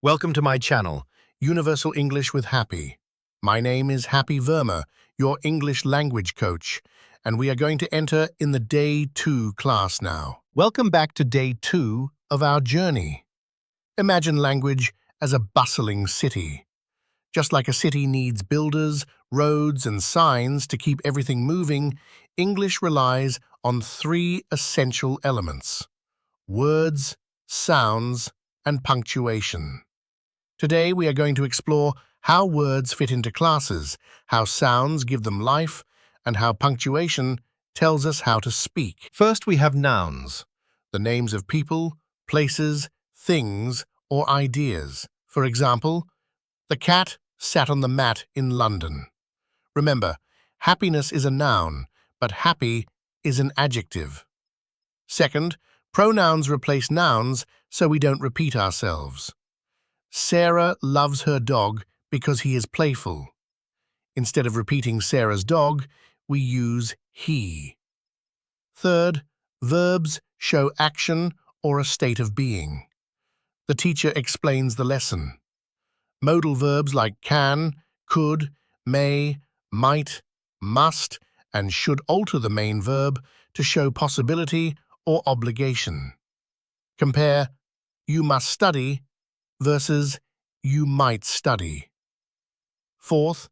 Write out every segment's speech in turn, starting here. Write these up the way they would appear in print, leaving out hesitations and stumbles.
Welcome to my channel, Universal English with Happy. My name is Happy Verma, your English language coach, and we are going to enter in the Day 2 class now. Welcome back to Day 2 of our journey. Imagine language as a bustling city. Just like a city needs builders, roads, and signs to keep everything moving, English relies on three essential elements: words, sounds, and punctuation. Today we are going to explore how words fit into classes, how sounds give them life, and how punctuation tells us how to speak. First we have nouns, the names of people, places, things, or ideas. For example, the cat sat on the mat in London. Remember, happiness is a noun, but happy is an adjective. Second, pronouns replace nouns so we don't repeat ourselves. Sarah loves her dog because he is playful. Instead of repeating Sarah's dog, we use he. Third, verbs show action or a state of being. The teacher explains the lesson. Modal verbs like can, could, may, might, must, and should alter the main verb to show possibility or obligation. Compare you must study versus you might study. Fourth,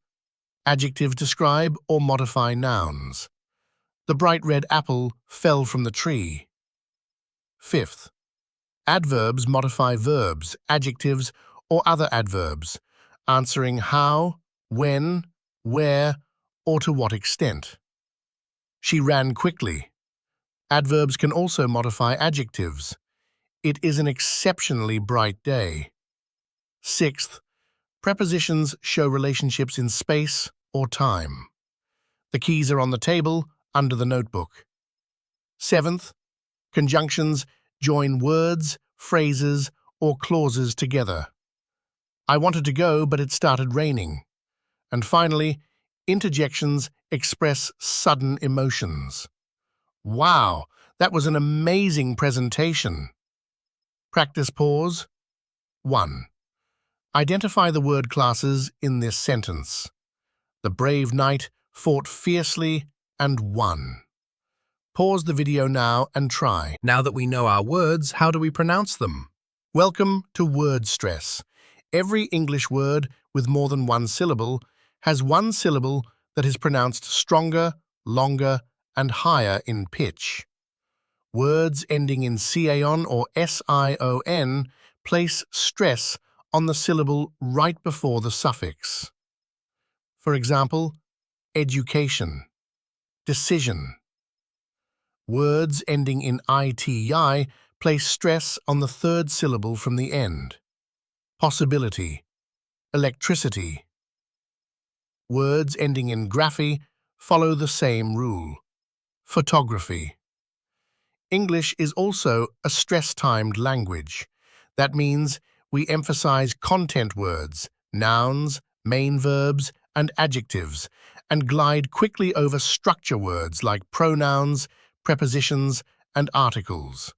adjectives describe or modify nouns. The bright red apple fell from the tree. Fifth, adverbs modify verbs, adjectives, or other adverbs, answering how, when, where, or to what extent. She ran quickly. Adverbs can also modify adjectives. It is an exceptionally bright day. Sixth, prepositions show relationships in space or time. The keys are on the table under the notebook. Seventh, conjunctions join words, phrases, or clauses together. I wanted to go, but it started raining. And finally, interjections express sudden emotions. Wow, that was an amazing presentation. Practice pause. 1. Identify the word classes in this sentence. The brave knight fought fiercely and won. Pause the video now and try. Now that we know our words, how do we pronounce them? Welcome to word stress. Every English word with more than one syllable has one syllable that is pronounced stronger, longer, and higher in pitch. Words ending in cation or sion place stress on the syllable right before the suffix. For example, education, decision. Words ending in iti place stress on the third syllable from the end. Possibility, electricity. Words ending in graphy follow the same rule. Photography. English is also a stress-timed language. That means we emphasize content words, nouns, main verbs, and adjectives, and glide quickly over structure words like pronouns, prepositions, and articles.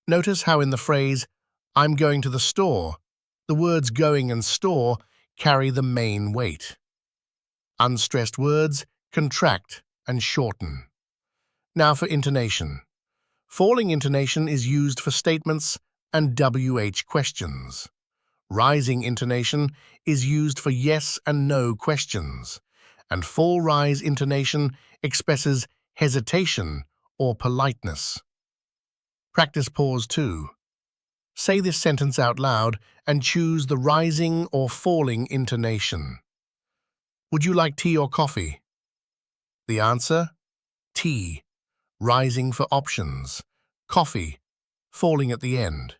Notice how in the phrase, I'm going to the store, the words going and store carry the main weight. Unstressed words contract and shorten. Now for intonation. Falling intonation is used for statements and WH questions. Rising intonation is used for yes and no questions, and fall-rise intonation expresses hesitation or politeness. Practice pause 2. Say this sentence out loud and choose the rising or falling intonation. Would you like tea or coffee? The answer? Tea, rising for options. Coffee, falling at the end.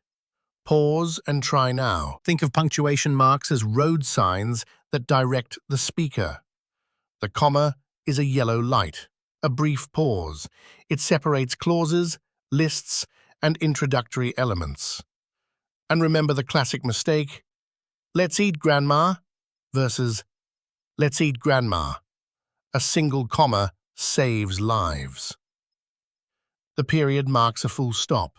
Pause and try now. Think of punctuation marks as road signs that direct the speaker. The comma is a yellow light, a brief pause. It separates clauses, lists, and introductory elements. And remember the classic mistake, let's eat grandma versus let's eat grandma. A single comma saves lives. The period marks a full stop.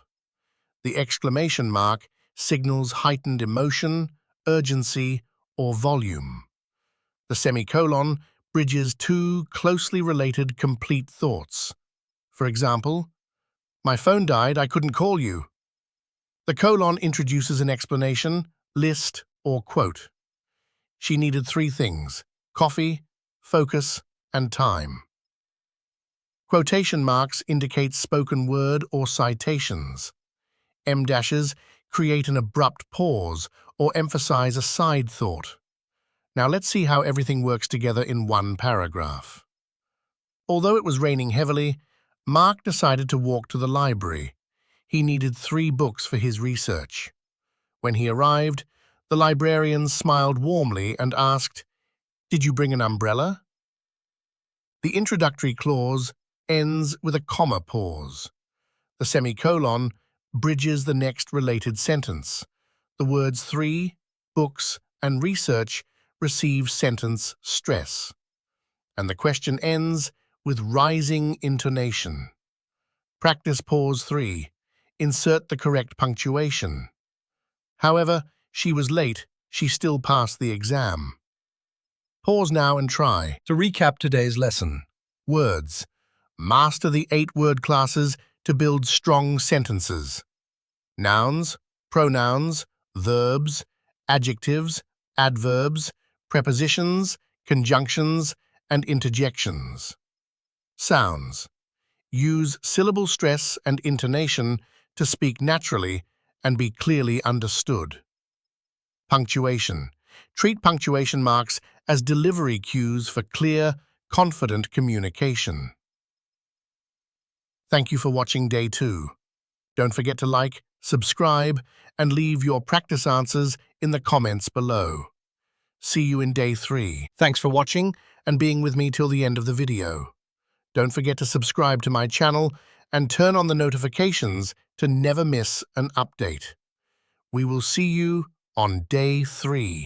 The exclamation mark signals heightened emotion, urgency, or volume. The semicolon bridges two closely related complete thoughts. For example, "My phone died, I couldn't call you." The colon introduces an explanation, list, or quote. She needed three things: coffee, focus, and time. Quotation marks indicate spoken word or citations. M dashes create an abrupt pause or emphasize a side thought. Now let's see how everything works together in one paragraph. Although it was raining heavily, Mark decided to walk to the library. He needed 3 books for his research. When he arrived, the librarian smiled warmly and asked, "Did you bring an umbrella?" The introductory clause ends with a comma pause. The semicolon bridges the next related sentence. The words 3, books, and research receive sentence stress. And the question ends with rising intonation. Practice pause 3. Insert the correct punctuation. However, she was late, she still passed the exam. Pause now and try. To recap today's lesson. Words. Master the 8-word classes to build strong sentences. Nouns, pronouns, verbs, adjectives, adverbs, prepositions, conjunctions, and interjections. Sounds. Use syllable stress and intonation to speak naturally and be clearly understood. Punctuation. Treat punctuation marks as delivery cues for clear, confident communication. Thank you for watching Day 2. Don't forget to like, subscribe, and leave your practice answers in the comments below. See you in Day 3. Thanks for watching and being with me till the end of the video. Don't forget to subscribe to my channel and turn on the notifications to never miss an update. We will see you on Day 3.